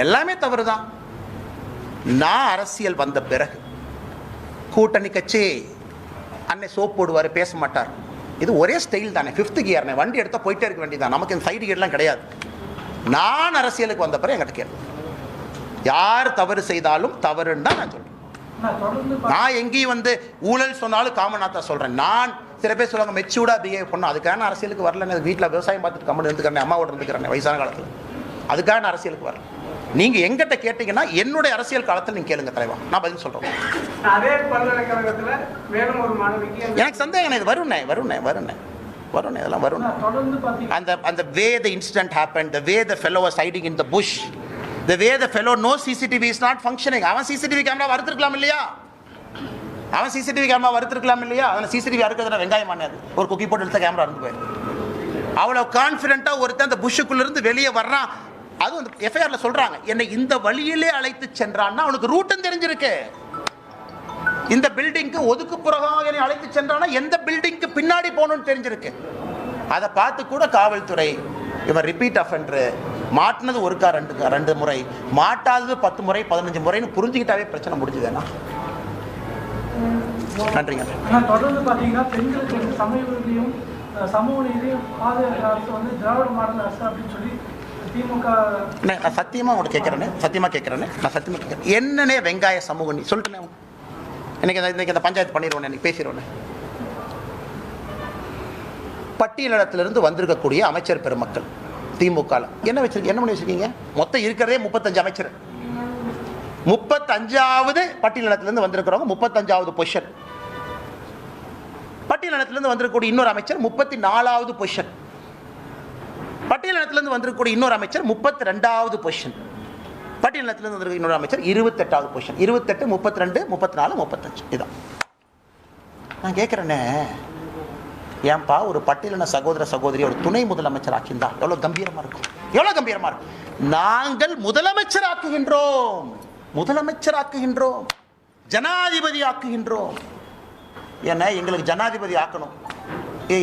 எல்லாமே தவறுதான். நான் அரசியல் வந்த பிறகு கூட்டணி கட்சி அன்னை சோப் போடுவார், பேச மாட்டார். இது ஒரே ஸ்டைல் தானே, 5th கியர்னே, வண்டி எடுத்தால் போயிட்டே இருக்க வேண்டியதான். நமக்கு இந்த சைடு கியர்லாம் கிடையாது. நான் அரசியலுக்கு வந்த பிறகு என்கிட்ட கேள்வி, யார் தவறு செய்தாலும் தவறுன்னு தான் நான் சொல்றேன். நான் எங்கேயும் வந்து ஊழல் சொன்னாலும் காமனாத்தா சொல்றேன். நான் சில பேர் சொல்லுவாங்க மெச்சூர்டா பிஹேவ் பண்ணணும், அதுக்கான அரசியலுக்கு வரல. வீட்டில் விவசாயம் பார்த்துட்டு கம்மன் இருந்துக்கிறேன், அம்மாவோட இருந்துக்கிறேன் வயசான காலத்தில், அதுக்கான அரசியலுக்கு வரல. நீங்க எங்கிட்ட கேட்டீங்கன்னா என்னுடைய அரசியல் காலத்தில் நீங்க கேளுங்க தலைவா, நான் பதில் சொல்றேன். அதே பல்கலைக்கழகத்துல மேலும் ஒரு மாணவிக்கு எனக்கு சந்தேகம் இது வரும்னே இதெல்லாம் வரும். அந்த way the incident happened, the way the fellow was hiding in the bush, the way the fellow knows CCTV is not functioning. அவன் CCTV கேமரா வறுத்துருக்கலாம் இல்லையா? அவன் CCTV அறுக்கிறதுல வெங்காயம் ஆனது ஒரு குக்கி போட்டு எடுத்த கேமரா இருந்து போயிரு. அவ்வளோ கான்ஃபிடென்ட்டா ஒருத்தன் அந்த புஷ்ஷுக்குள்ள இருந்து வெளியே வர்றான். அது வந்து எஃப்ஐஆர்ல சொல்றாங்க, என்னை இந்த வழியிலே அழைத்து சென்றான்னா அவனுக்கு ரூட்டும் தெரிஞ்சிருக்கு. இந்த பில்டிங்க்கு ஒதுக்குப்புறமாக என்னை அழைத்து சென்றானா எந்த பில்டிங்க்கு பின்னாடி போகணும்னு தெரிஞ்சிருக்கு. அதை பார்த்து கூட காவல்துறை இவன் ரிப்பீட் அஃபெண்டர், மாட்டினது ஒருக்கா ரெண்டு முறை, மாட்டாதது 10 முறை 15 முறைன்னு புரிஞ்சுக்கிட்டாவே பிரச்சனை முடிஞ்சுதுன்னா. நன்றிங்க. தொடர்ந்து பார்த்தீங்கன்னா பெண்களுக்கு வந்து சமூக நீதியும் அரசு வந்து திராவிட மாடல் அரசு அப்படின்னு சொல்லி திமுக. நான் சத்தியமா உங்கள்கிட்ட கேட்குறேன்னு என்னன்னே வெங்காய சமூக நீதி சொல்லிட்டேன். இன்னைக்கு அந்த பஞ்சாயத்து பண்ணிடுவோம், இன்னைக்கு பேசிடுவோம். பட்டியலிடத்திலிருந்து வந்திருக்கக்கூடிய அமைச்சர் பெருமக்கள் திமுக என்ன பண்ணி வச்சிருக்கீங்க? மொத்தம் இருக்கிறதே 35 அமைச்சர். 35வது பட்டியலிடத்திலிருந்து வந்திருக்கிறவங்க 35வது பொசிஷன். பட்டியலிடத்திலிருந்து வந்திருக்கக்கூடிய இன்னொரு அமைச்சர் 34வது பொசிஷன். பட்டியலிடத்திலிருந்து வந்திருக்கக்கூடிய இன்னொரு அமைச்சர் 32வது பொசிஷன். பட்டியலிடத்திலிருந்து வந்திருக்க இன்னொரு அமைச்சர் 28வது பொசிஷன். 28, 32, 34, 35 இதான். நான் கேட்குறேன்னே, ஏன்பா ஒரு பட்டியலின சகோதர சகோதரி ஒரு துணை முதலமைச்சர் ஆக்கியிருந்தா எவ்வளவு கம்பீரமா இருக்கும். நாங்கள் முதலமைச்சர் ஆக்குகின்றோம், ஜனாதிபதி ஆக்குகின்றோம். ஏன்னா எங்களுக்கு ஜனாதிபதி ஆக்கணும்.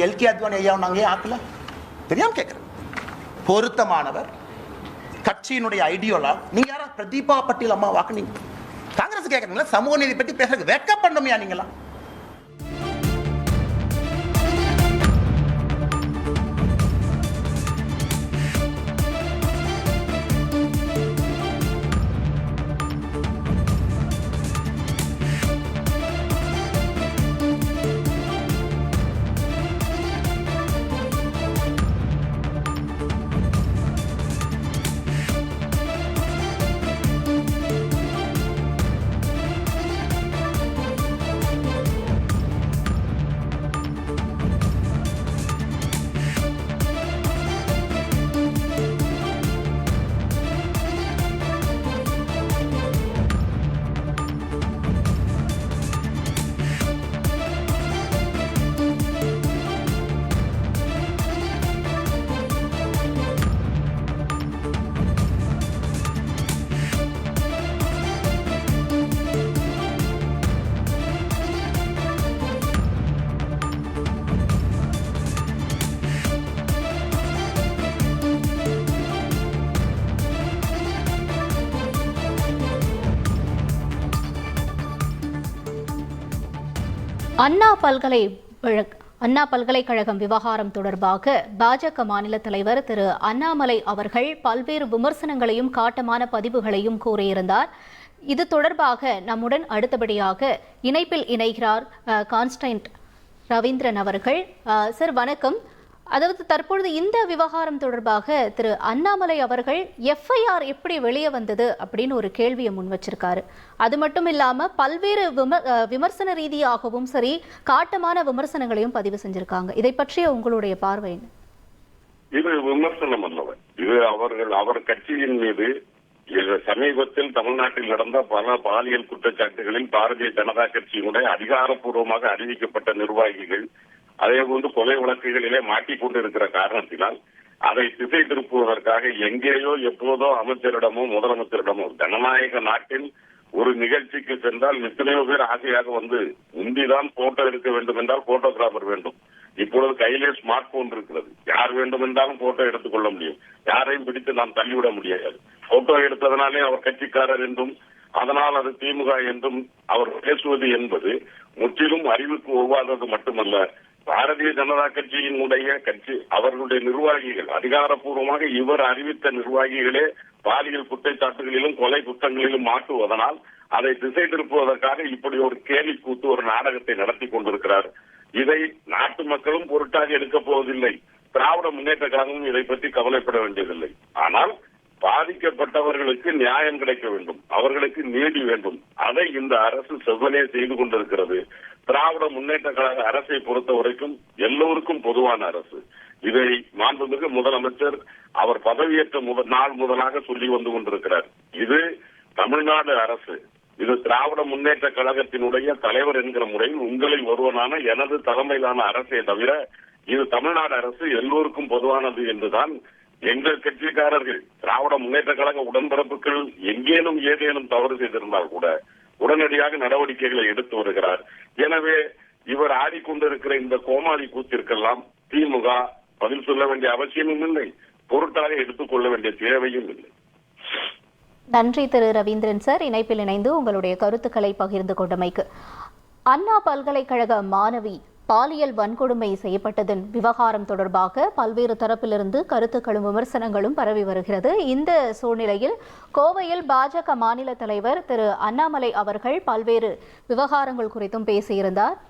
எல்கே அத்வானி ஐயா நாங்க ஏன் ஆக்கல? தெரியாம கேட்கிறேன். பொருத்தமானவர், கட்சியினுடைய ஐடியோலா. நீங்க யாரா பிரதீபா பட்டீல் அம்மா வாக்குனீங்க? காங்கிரஸ் கேட்கறீங்களா? சமூக நீதி பற்றி பேசுறதுக்கு வெட்கப்படணும்யா நீங்களா? அண்ணா பல்கலைக்கழகம் விவகாரம் தொடர்பாக பாஜக மாநில தலைவர் திரு அண்ணாமலை அவர்கள் பல்வேறு விமர்சனங்களையும் காட்டமான பதிவுகளையும் கூறியிருந்தார். இது தொடர்பாக நம்முடன் அடுத்தபடியாக இணைப்பில் இணைகிறார் கான்ஸ்டன்ட் ரவீந்திரன் அவர்கள். சார் வணக்கம். அதாவது தற்பொழுது இந்த விவகாரம் தொடர்பாக திரு அண்ணாமலை அவர்கள் எஃப்ஐஆர் எப்படி வெளியே வந்தது அப்படின்னு ஒரு கேள்வியை முன் வச்சிருக்காரு. அது மட்டும் இல்லாம பல்வேறு விமர்சன ரீதியாகவும் சரி காட்டமான விமர்சனங்களையும் பதிவு செஞ்சிருக்காங்க. இதை பற்றிய உங்களுடைய பார்வை என்ன? இது விமர்சனம் அல்லவா? இது அவர் கட்சியின் மீது சமீபத்தில் தமிழ்நாட்டில் நடந்த பல பாலியல் குற்றச்சாட்டுகளில் பாரதிய ஜனதா கட்சியினுடைய அதிகாரப்பூர்வமாக அறிவிக்கப்பட்ட நிர்வாகிகள் அதே போன்று கொலை வழக்குகளிலே மாட்டிக்கொண்டிருக்கிற காரணத்தினால் அதை திசை திருப்புவதற்காக எங்கேயோ எப்போதோ அமைச்சரிடமோ முதலமைச்சரிடமோ, ஜனநாயக நாட்டில் ஒரு நிகழ்ச்சிக்கு சென்றால் எத்தனையோ பேர் ஆசையாக வந்து முந்திதான் போட்டோ எடுக்க வேண்டும் என்றால் போட்டோகிராபர் வேண்டும். இப்பொழுது கையிலே ஸ்மார்ட் போன் இருக்கிறது, யார் வேண்டும் என்றாலும் போட்டோ எடுத்துக் கொள்ள முடியும். யாரையும் பிடித்து நாம் தள்ளிவிட முடியாது. போட்டோ எடுத்ததனாலே அவர் கட்சிக்காரர் என்றும் அதனால் அது திமுக என்றும் அவர் பேசுவது என்பது முற்றிலும் அறிவுக்கு ஒவ்வாதது மட்டுமல்ல. பாரதிய ஜனதா கட்சியினுடைய அவர்களுடைய நிர்வாகிகள் அதிகாரப்பூர்வமாக இவர் அறிவித்த நிர்வாகிகளே பாலியல் குற்றச்சாட்டுகளிலும் கொலை குற்றங்களிலும் மாட்டுவதனால் அதை திசை திருப்புவதற்காக இப்படி ஒரு கேலி கூத்து ஒரு நாடகத்தை நடத்தி கொண்டிருக்கிறார். இதை நாட்டு மக்களும் பொருட்டாக எடுக்கப் போவதில்லை. திராவிட முன்னேற்ற கழகமும் இதை பற்றி கவலைப்பட வேண்டியதில்லை. ஆனால் பாதிக்கப்பட்டவர்களுக்கு நியாயம் கிடைக்க வேண்டும், அவர்களுக்கு நீதி வேண்டும். அதை இந்த அரசு செவ்வனே செய்து கொண்டிருக்கிறது. திராவிட முன்னேற்ற கழக அரசை பொறுத்த வரைக்கும் எல்லோருக்கும் பொதுவான அரசு. இதை மாண்புமிகு முதலமைச்சர் அவர் பதவியேற்ற நாள் முதலாக சொல்லி வந்து கொண்டிருக்கிறார். இது தமிழ்நாடு அரசு, இது திராவிட முன்னேற்ற கழகத்தினுடைய தலைவர் என்கிற முறையில் உங்களில் ஒருவனான எனது தலைமையிலான அரசை தவிர இது தமிழ்நாடு அரசு எல்லோருக்கும் பொதுவானது என்றுதான் எங்கள் கட்சிக்காரர்கள், திராவிட முன்னேற்ற கழக உடன்பிறப்புகள் எங்கேனும் ஏதேனும் தவறு செய்திருந்தால் கூட உடனடியாக நடவடிக்கைகளை எடுத்து வருகிறார். எனவே இவர் ஆடிக்கொண்டிருக்கிற இந்த கோமாளி கூத்திற்கெல்லாம் திமுக பதில் சொல்ல வேண்டிய அவசியமும் இல்லை, பொருட்டாக எடுத்துக்கொள்ள வேண்டிய தேவையும் இல்லை. நன்றி திரு ரவீந்திரன் சார், இணைப்பில் இணைந்து உங்களுடைய கருத்துக்களை பகிர்ந்து கொண்டமைக்கு. அண்ணா பல்கலைக்கழக மாணவி பாலியல் வன்கொடுமை செய்யப்பட்டதன் விவகாரம் தொடர்பாக பல்வேறு தரப்பிலிருந்து கருத்துக்களும் விமர்சனங்களும் பரவி வருகிறது. இந்த சூழ்நிலையில் கோவையில் பாஜக மாநில தலைவர் திரு அண்ணாமலை அவர்கள் பல்வேறு விவகாரங்கள் குறித்தும் பேசியிருந்தார்.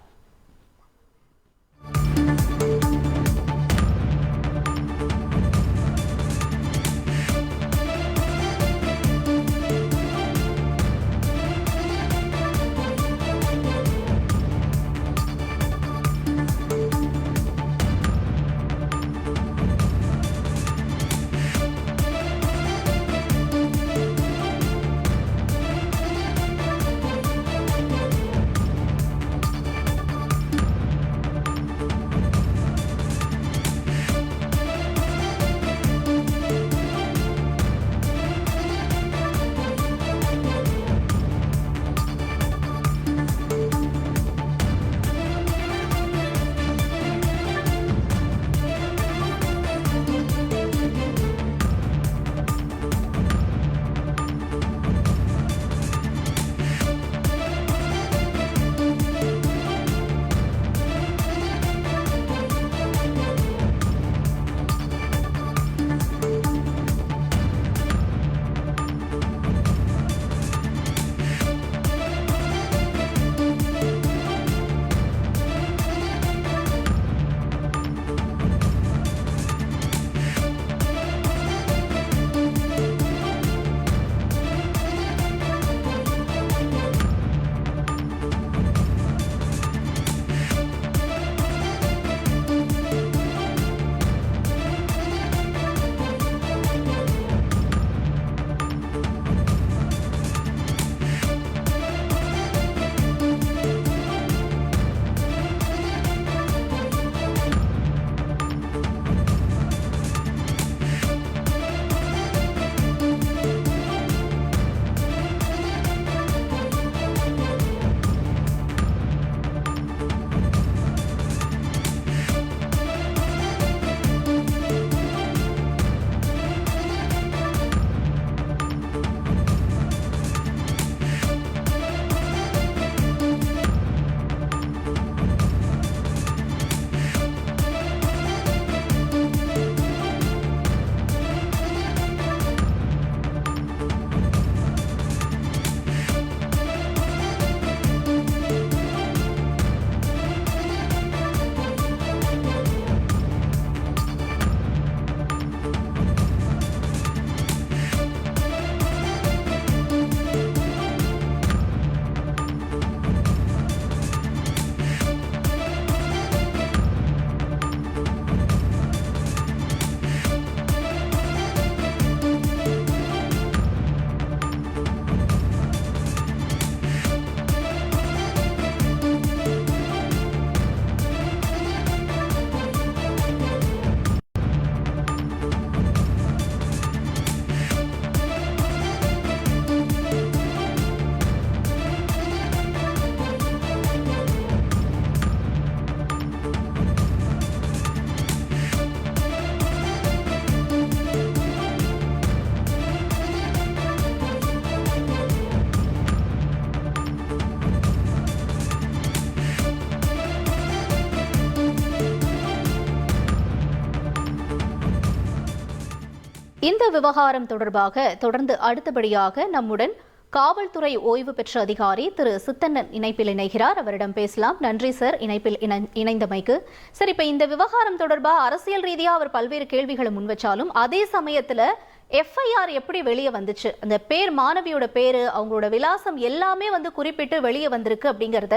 இந்த விவகாரம் தொடர்பாக தொடர்ந்து அடுத்தபடியாக நம்முடன் காவல்துறை ஓய்வு பெற்ற அதிகாரி திரு சித்தண்ணன் இணைப்பில் இணைகிறார். அவரிடம் பேசலாம். நன்றி சார், இணைப்பில் இணைந்தமைக்கு. சார், இப்ப இந்த விவகாரம் தொடர்பாக அரசியல் ரீதியா அவர் பல்வேறு கேள்விகளை முன்வச்சாலும் அதே சமயத்துல எஃப்ஐஆர் எப்படி வெளியே வந்துச்சு, அந்த பேர் மாணவியோட பேரு அவங்களோட விலாசம் எல்லாமே வந்து குறிப்பிட்டு வெளியே வந்திருக்கு அப்படிங்கறத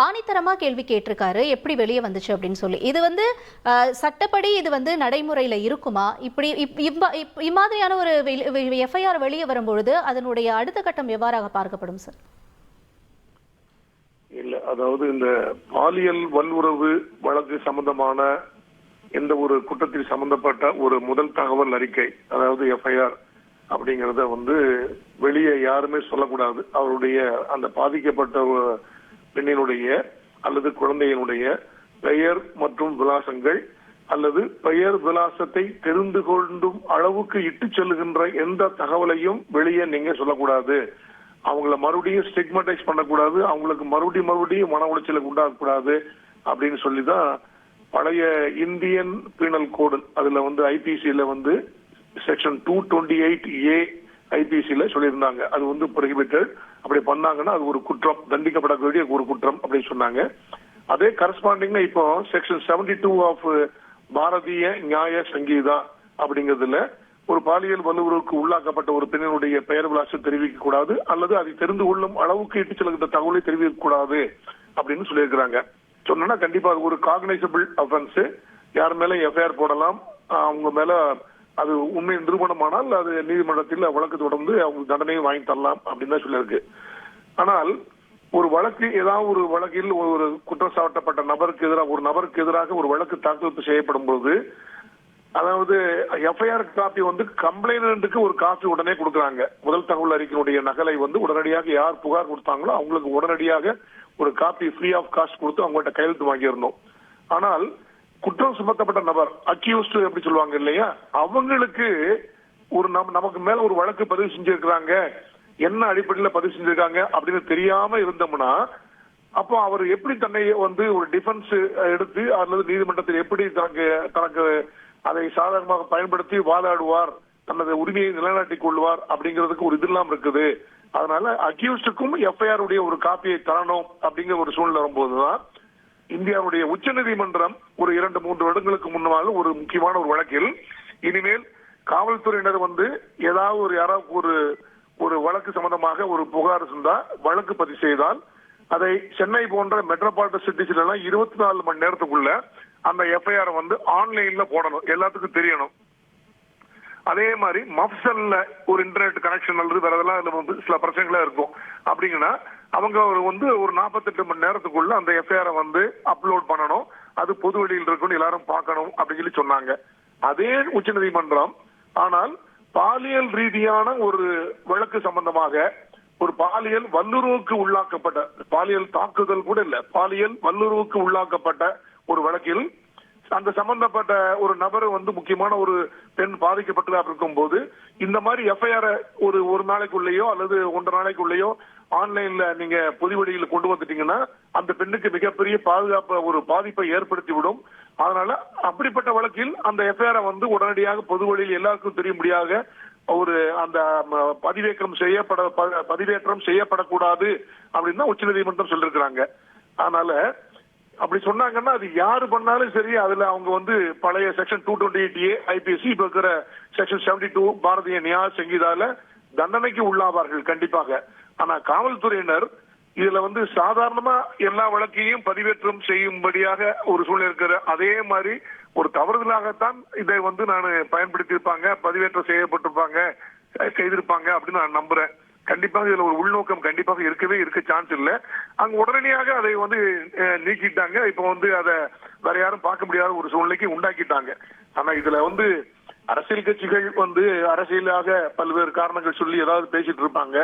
ஆணித்தரமா கேள்வி கேட்டிருக்காரு. எப்படி வெளியே வந்துச்சு அப்படின்னு சொல்லி. இது வந்து சட்டப்படி இது வந்து நடைமுறையில இருக்குமா? இப்படி இம்மாதிரியான ஒரு எஃப்ஐஆர் வெளியே வரும்பொழுது அதனுடைய அடுத்த கட்டம் எவ்வாறாக பார்க்கப்படும் சார்? இல்ல, அதாவது இந்த பாலியல் வல்லுறவு வழக்கு சம்பந்தமான எந்த ஒரு குற்றத்தில் சம்பந்தப்பட்ட ஒரு முதல் தகவல் அறிக்கை, அதாவது எஃப்ஐஆர் அப்படிங்கறத வந்து வெளியே யாருமே சொல்லக்கூடாது. அவருடைய அந்த பாதிக்கப்பட்ட பெண்ணினுடைய அல்லது குழந்தையினுடைய பெயர் மற்றும் விலாசங்கள் அல்லது பெயர் விலாசத்தை தெரிந்து கொண்டும் அளவுக்கு இட்டு செல்லுகின்ற எந்த தகவலையும் வெளியே நீங்க சொல்லக்கூடாது. அவங்கள மறுபடியும் ஸ்டிக்மடைஸ் பண்ணக்கூடாது, அவங்களுக்கு மறுபடியும் மன உளைச்சலுக்கு உண்டாகக்கூடாது அப்படின்னு சொல்லிதான் பழைய இந்தியன் பீனல் கோடு அதுல வந்து ஐபிசியில வந்து செக்ஷன் 228A ஐபிசியில சொல்லியிருந்தாங்க. அது வந்து ப்ரோஹிபிட்டட். அப்படி பண்ணாங்கன்னா அது ஒரு குற்றம், தண்டிக்கப்படக்கூடிய ஒரு குற்றம் அப்படின்னு சொன்னாங்க. அதே கரஸ்பாண்டிங்கா இப்போ செக்ஷன் 72 ஆஃப் பாரதிய நியாய சங்கீதா அப்படிங்கிறதுல ஒரு பாலியல் வல்லுறவுக்கு உள்ளாக்கப்பட்ட ஒரு பெண்ணினுடைய பெயர் விலாசம் தெரிவிக்க கூடாது அல்லது அதை தெரிந்து கொள்ளும் அளவுக்கு இட்டு செல்கின்ற தகவலை தெரிவிக்க கூடாது அப்படின்னு சொல்லியிருக்கிறாங்க. சொன்னா கண்டிப்பா அது ஒரு காக்னைசபிள் அஃபென்ஸ். யார் மேல எஃப்ஐஆர் போடலாம், அவங்க மேல அது உண்மை நிரூபணமானால் அது நீதிமன்றத்தில் வழக்கு தொடர்ந்து அவங்க தண்டனையை வாங்கி தரலாம் அப்படின்னு தான் சொல்லியிருக்கு. ஆனால் ஒரு வழக்கு, ஏதாவது ஒரு வழக்கில் ஒரு குற்றம் சாட்டப்பட்ட நபருக்கு எதிராக ஒரு வழக்கு தாக்கல் செய்யப்படும் போது, அதாவது எஃப்ஐஆர் காப்பி வந்து கம்ப்ளைனன்ட்டுக்கு ஒரு காப்பி உடனே கொடுக்குறாங்க. முதல் தகவல் அறிக்கையினுடைய நகலை வந்து உடனடியாக யார் புகார் கொடுத்தாங்களோ அவங்களுக்கு உடனடியாக ஒரு காப்பி ஃப்ரீ ஆஃப் காஸ்ட் கொடுத்து அவங்கள்ட்ட கையெழுத்து வாங்கிடணும். ஆனால் குற்றம் சுமத்தப்பட்ட நபர், அக்யூஸ்ட் அப்படி சொல்லுவாங்க இல்லையா, அவங்களுக்கு ஒரு நமக்கு மேல ஒரு வழக்கு பதிவு செஞ்சிருக்கிறாங்க, என்ன அடிப்படையில் பதிவு செஞ்சிருக்காங்க அப்படின்னு தெரியாம இருந்தோம்னா அப்போ அவர் எப்படி தன்னை வந்து ஒரு டிஃபென்ஸ் எடுத்து அல்லது நீதிமன்றத்தில் எப்படி தனக்கு அதை சாதகமாக பயன்படுத்தி வாதாடுவார், தனது உரிமையை நிலைநாட்டிக் கொள்வார் அப்படிங்கிறதுக்கு ஒரு இதெல்லாம் இருக்குது. அதனால அக்யூஸ்டுக்கும் எஃப்ஐஆர் உடைய ஒரு காப்பியை தரணும் அப்படிங்கிற ஒரு சூழ்நிலை வரும்போதுதான் இந்தியாவுடைய உச்ச நீதிமன்றம் ஒரு 2-3 வருடங்களுக்கு முன்னால் ஒரு முக்கியமான ஒரு வழக்கில் இனிமேல் காவல்துறையினர் வந்து ஏதாவது யாராவது ஒரு வழக்கு சம்பந்தமாக ஒரு புகார் இருந்தா வழக்கு பதிவு செய்தால் அதை சென்னை போன்ற மெட்ரோபாலிட்டன் சிட்டிஸ்ல எல்லாம் 24 மணி நேரத்துக்குள்ள அந்த எஃப்ஐஆர் வந்து ஆன்லைன்ல போடணும், எல்லாத்துக்கும் தெரியணும். அதே மாதிரி மஃப்சல்ல ஒரு இன்டர்நெட் கனெக்ஷன் அல்லது வேற எதெல்லாம் சில பிரச்சனைகளா இருக்கும் அப்படிங்கன்னா அவங்க வந்து ஒரு 48 மணி நேரத்துக்குள்ள அந்த எஃப்ஐஆர் வந்து அப்லோட் பண்ணணும், அது பொது வெளியில் இருக்குன்னு எல்லாரும் பார்க்கணும் அப்படின்னு சொல்லி சொன்னாங்க. அதே உச்ச நீதிமன்றம் ஆனால் பாலியல் ரீதியான ஒரு வழக்கு சம்பந்தமாக ஒரு பாலியல் வல்லுறவுக்கு உள்ளாக்கப்பட்ட, பாலியல் தாக்குதல் கூட இல்ல, பாலியல் வல்லுறவுக்கு உள்ளாக்கப்பட்ட ஒரு வழக்கில் அந்த சம்பந்தப்பட்ட ஒரு நபர் வந்து முக்கியமான ஒரு பெண் பாதிக்கப்பட்டதா இருக்கும் போது இந்த மாதிரி எஃப்ஐஆர் ஒரு நாளைக்குள்ளேயோ அல்லது 1.5 நாளைக்குள்ளேயோ ஆன்லைன்ல நீங்க பொதுவெளியில கொண்டு வந்துட்டீங்கன்னா அந்த பெண்ணுக்கு மிகப்பெரிய பாதிப்பை ஏற்படுத்தி விடும். அதனால அப்படிப்பட்ட வழக்கில் அந்த எஃப்ஐஆர் வந்து உடனடியாக பொதுவெளியில் எல்லாருக்கும் தெரியும்படியாக ஒரு அந்த பதிவேற்றம் செய்யப்படக்கூடாது அப்படின்னு தான் உச்ச நீதிமன்றம் சொல்லிருக்கிறாங்க. அதனால அப்படி சொன்னாங்கன்னா அது யாரு பண்ணாலும் சரி, அதுல அவங்க வந்து பழைய செக்ஷன் 228A ஐபிசி இப்ப இருக்கிற செக்ஷன் 72 பாரதிய நியாய சங்கீதால தண்டனைக்கு உள்ளாவார்கள் கண்டிப்பாக. ஆனா காவல்துறையினர் இதுல வந்து சாதாரணமா எல்லா வழக்கையும் பதிவேற்றம் செய்யும்படியாக ஒரு சூழ்நிலை இருக்கிற, அதே மாதிரி ஒரு தவறுதலாகத்தான் இதை வந்து நான் பயன்படுத்தி இருப்பாங்க, பதிவேற்றம் செய்யப்பட்டிருப்பாங்க, செய்திருப்பாங்க அப்படின்னு நான் நம்புறேன். கண்டிப்பாக இதுல ஒரு உள்நோக்கம் கண்டிப்பாக இருக்க சான்ஸ் இல்ல. அங்க உடனடியாக அதை வந்து நீக்கிட்டாங்க. இப்ப வந்து அதை வேற யாரும் பார்க்க முடியாத ஒரு சூழ்நிலைக்கு உண்டாக்கிட்டாங்க. ஆனா இதுல வந்து அரசியல் கட்சிகள் வந்து அரசியலாக பல்வேறு காரணங்கள் சொல்லி ஏதாவது பேசிட்டு இருப்பாங்க.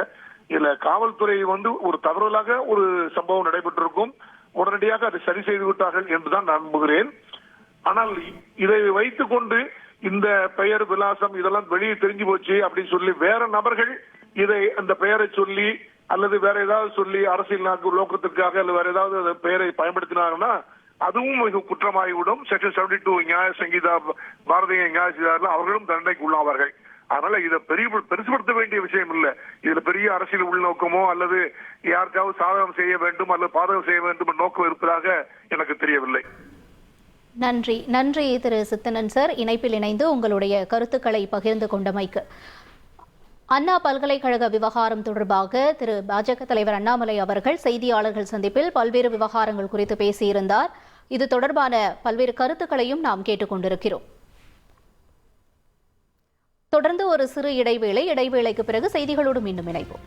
இதுல காவல்துறை வந்து ஒரு தவறுதலாக ஒரு சம்பவம் நடைபெற்றிருக்கும், உடனடியாக அதை சரி செய்து விட்டார்கள் என்றுதான் நான் நம்புகிறேன். ஆனால் இதை வைத்துக் கொண்டு இந்த பெயர் விலாசம் இதெல்லாம் வெளியே தெரிஞ்சு போச்சு அப்படின்னு சொல்லி வேற நபர்கள் இதை அந்த பெயரை சொல்லி அல்லது வேற ஏதாவது சொல்லி அரசியல் நோக்கத்திற்காக அல்லது வேற ஏதாவது பெயரை பயன்படுத்தினாங்கன்னா அதுவும் இது குற்றமாகிவிடும். செக்ஷன் 72 நியாய சங்கீதா பாரதிய நியாய சங்கீதாவில் அவர்களும் தண்டனைக்கு உள்ளாவார்கள். அதனால இதை பெருசுபடுத்த வேண்டிய விஷயம் இல்ல. இதுல பெரிய அரசியல் உள்நோக்கமோ அல்லது யாருக்காவது சாதகம் செய்ய வேண்டும் அல்லது பாதகம் செய்ய வேண்டும் நோக்கம் இருப்பதாக எனக்கு தெரியவில்லை. நன்றி திரு சித்தனன் சார், இணைப்பில் இணைந்து உங்களுடைய கருத்துக்களை பகிர்ந்து கொண்டமைக்கு. அண்ணா பல்கலைக்கழக விவகாரம் தொடர்பாக திரு பாஜக தலைவர் அண்ணாமலை அவர்கள் செய்தியாளர்கள் சந்திப்பில் பல்வேறு விவகாரங்கள் குறித்து பேசியிருந்தார். இது தொடர்பான பல்வேறு கருத்துக்களையும் நாம் கேட்டுக்கொண்டிருக்கிறோம். தொடர்ந்து ஒரு சிறு இடைவேளைக்கு பிறகு செய்திகளோடு மீண்டும் இணைப்போம்.